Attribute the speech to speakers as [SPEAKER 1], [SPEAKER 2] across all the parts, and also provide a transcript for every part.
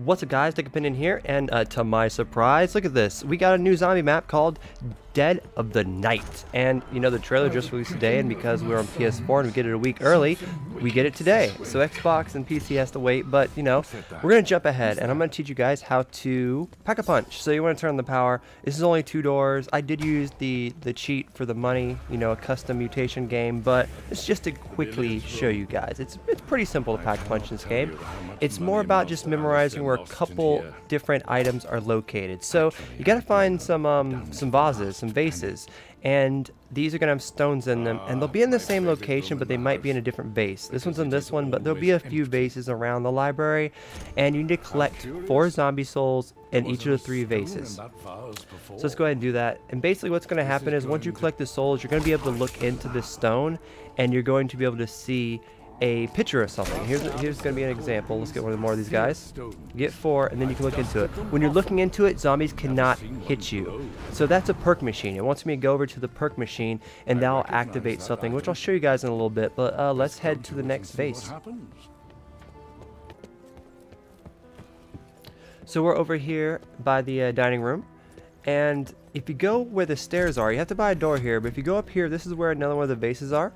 [SPEAKER 1] What's up, guys? Take a pin in here, and to my surprise, look at this. We got a new zombie map called Dead of the Night. And you know, the trailer just released today, and because we're on PS4 and we get it a week early, we get it today. So Xbox and PC has to wait, but you know, we're gonna jump ahead and I'm gonna teach you guys how to pack-a-punch. So you want to turn on the power. This is only 2 doors. I did use the cheat for the money, you know, a custom mutation game, but it's just to quickly show you guys. It's pretty simple to pack-a-punch in this game. It's more about just memorizing where a couple different items are located. So you gotta find some vases, some vases, and these are gonna have stones in them, and they'll be in the same location, but they might be in a different vase. This one's in this one, but there'll be a few vases around the library, and you need to collect 4 zombie souls in each of the 3 vases. So let's go ahead and do that. And basically what's going to happen is once you collect the souls, you're going to be able to look into this stone, and you're going to be able to see a picture of something. Here's going to be an example. Let's get one more of these guys. Get 4, and then you can look into it. When you're looking into it, zombies cannot hit you. So that's a perk machine. It wants me to go over to the perk machine, and that'll activate something, which I'll show you guys in a little bit. But let's head to the next vase. So we're over here by the dining room, and if you go where the stairs are, you have to buy a door here, but if you go up here, this is where another one of the vases are.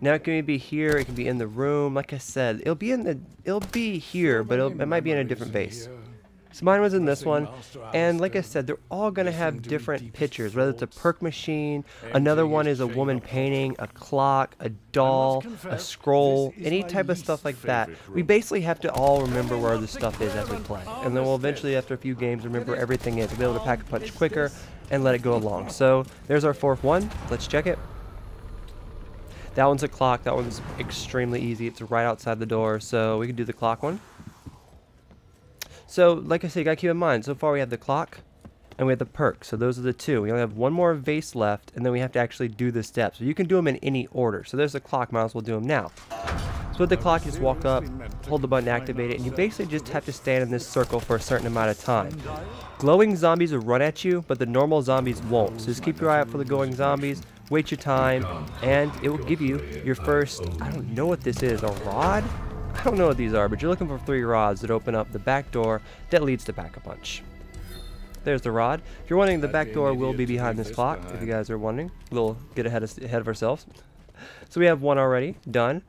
[SPEAKER 1] Now it can be here, it can be in the room. Like I said, it'll be here, but it might be in a different vase. So mine was in this one, and like I said, they're all going to have different pictures, whether it's a perk machine, another one is a woman painting, a clock, a doll, a scroll, any type of stuff like that. We basically have to all remember where the stuff is as we play, and then we'll eventually, after a few games, remember everything is. We'll be able to pack a punch quicker and let it go along. So there's our 4th one. Let's check it. That one's a clock. That one's extremely easy. It's right outside the door, so we can do the clock one. So, like I said, you gotta keep in mind, so far we have the clock and we have the perk. So those are the 2. We only have 1 more vase left, and then we have to actually do the steps. So you can do them in any order. So there's the clock. Might as well do them now. So with the clock, you just walk up, hold the button, activate it, and you basically just have to stand in this circle for a certain amount of time. Glowing zombies will run at you, but the normal zombies won't. So just keep your eye out for the glowing zombies, wait your time, and it will give you your first, I don't know what this is, a rod? I don't know what these are, but you're looking for 3 rods that open up the back door that leads to Pack-a-Punch. There's the rod. If you're wondering, the back door will be behind this clock, if you guys are wondering. We'll get ahead of ourselves. So we have 1 already done.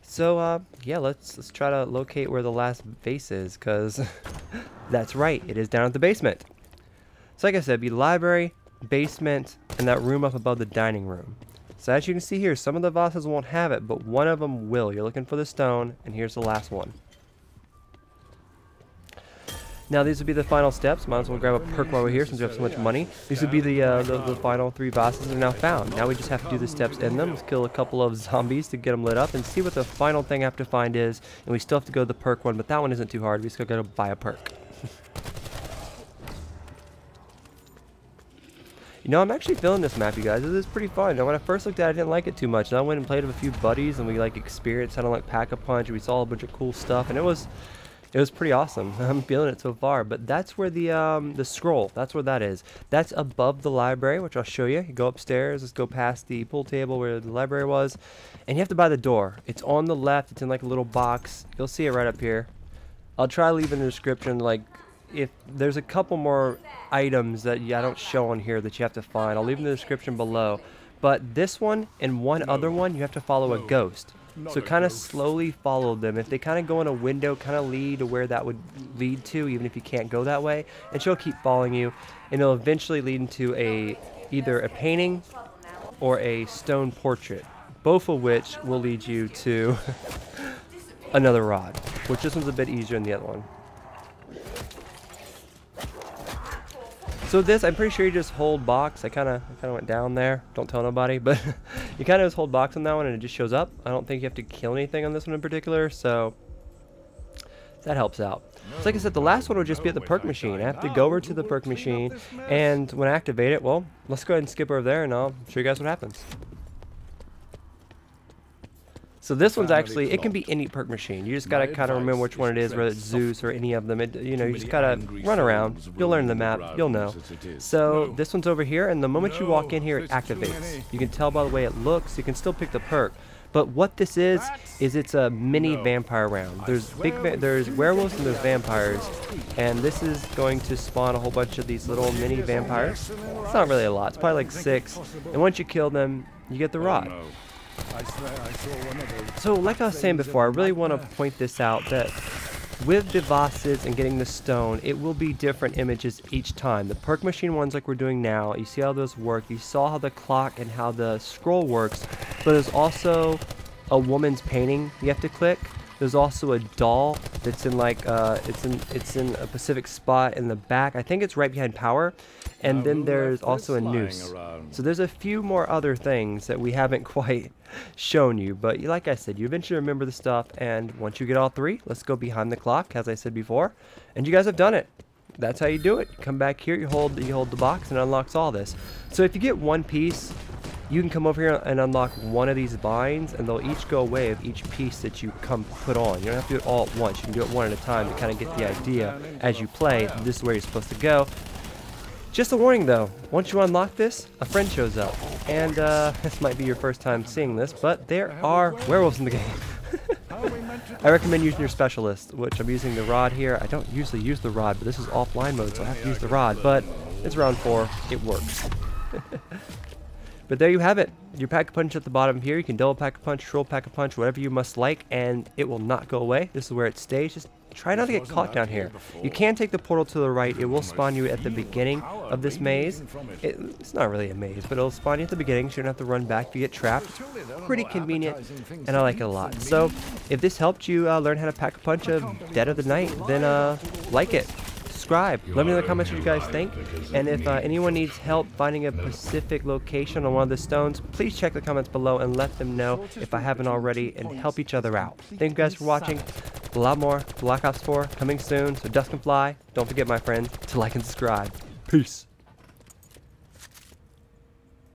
[SPEAKER 1] So yeah, let's try to locate where the last vase is, because that's right, it is down at the basement. So like I said, it'd be library, basement, and that room up above the dining room. So as you can see here, some of the vases won't have it, but one of them will. You're looking for the stone, and here's the last one. Now these would be the final steps. Might as well grab a perk while we're here since we have so much money. These would be the final 3 vases that are now found. Now we just have to do the steps in them. Let's kill a couple of zombies to get them lit up and see what the final thing I have to find is. And we still have to go to the perk one, but that one isn't too hard. We just gotta buy a perk. You know, I'm actually feeling this map, you guys. This is pretty fun. Now, when I first looked at it, I didn't like it too much. And I went and played with a few buddies, and we like experienced how to like pack-a-punch. We saw a bunch of cool stuff, and it was pretty awesome. I'm feeling it so far. But that's where the scroll, that's where that is. That's above the library, which I'll show you. You go upstairs. Let's go past the pool table where the library was, and you have to buy the door. It's on the left. It's in like a little box. You'll see it right up here. I'll try to leave in the description, like, if there's a couple more items that I don't show on here that you have to find, I'll leave in the description below. But this one and one other one, you have to follow a ghost. So kind of slowly follow them. If they kind of go in a window, kind of lead to where that would lead to, even if you can't go that way. And she'll keep following you, and it'll eventually lead into either a painting or a stone portrait. Both of which will lead you to another rod, which this one's a bit easier than the other one. So this, I'm pretty sure you just hold box. I kind of went down there. Don't tell nobody, but you kind of just hold box on that one and it just shows up. I don't think you have to kill anything on this one in particular, so that helps out. So like I said, the last one would just be at the perk machine. I have to go over to the perk machine, and when I activate it, well, let's go ahead and skip over there and I'll show you guys what happens. So this one's actually, it can be any perk machine. You just gotta kind of remember which one it is, whether it's Zeus or any of them. You know, you just gotta run around. You'll learn the map. You'll know. So this one's over here, and the moment you walk in here, it activates. You can tell by the way it looks. You can still pick the perk, But what this is it's a mini vampire round. There's there's werewolves and there's vampires, and this is going to spawn a whole bunch of these little mini vampires. It's not really a lot. It's probably like 6, and once you kill them, you get the rod. So like I was saying before, I really want to point this out that with the vases and getting the stone, it will be different images each time. The Perk Machine ones like we're doing now, you see how those work. You saw how the clock and how the scroll works, but there's also a woman's painting you have to click. There's also a doll that's in like it's in a specific spot in the back. I think it's right behind power. And then there's also a noose. So there's a few more other things that we haven't quite shown you. But like I said, you eventually remember the stuff. And once you get all 3, let's go behind the clock, as I said before. And you guys have done it. That's how you do it. You come back here, you hold the box, and it unlocks all this. So if you get one piece, you can come over here and unlock one of these vines, and they'll each go away with each piece that you put on. You don't have to do it all at once. You can do it one at a time to kind of get the idea as you play. This is where you're supposed to go. Just a warning though, once you unlock this, a friend shows up. And this might be your first time seeing this, but there are werewolves in the game. I recommend using your specialist, which I'm using the rod here. I don't usually use the rod, but this is offline mode, so I have to use the rod. But it's round 4, it works. But there you have it. Your Pack-a-Punch at the bottom here. You can double Pack-a-Punch, triple Pack-a-Punch, whatever you must like, and it will not go away. This is where it stays. Just try not to get caught down here. You can take the portal to the right. It will spawn you at the beginning of this maze. It's not really a maze, but it'll spawn you at the beginning, so you don't have to run back if you get trapped. Pretty convenient, and I like it a lot. So if this helped you learn how to Pack-a-Punch a Dead of the Night, then like it. Subscribe. Let me know in the comments what you guys think. And if anyone needs help finding a specific location on one of the stones, please check the comments below and let them know if I haven't already, and help each other out. Thank you guys for watching. A lot more Black Ops 4 coming soon, so dust can fly. Don't forget, my friends, to like and subscribe. Peace.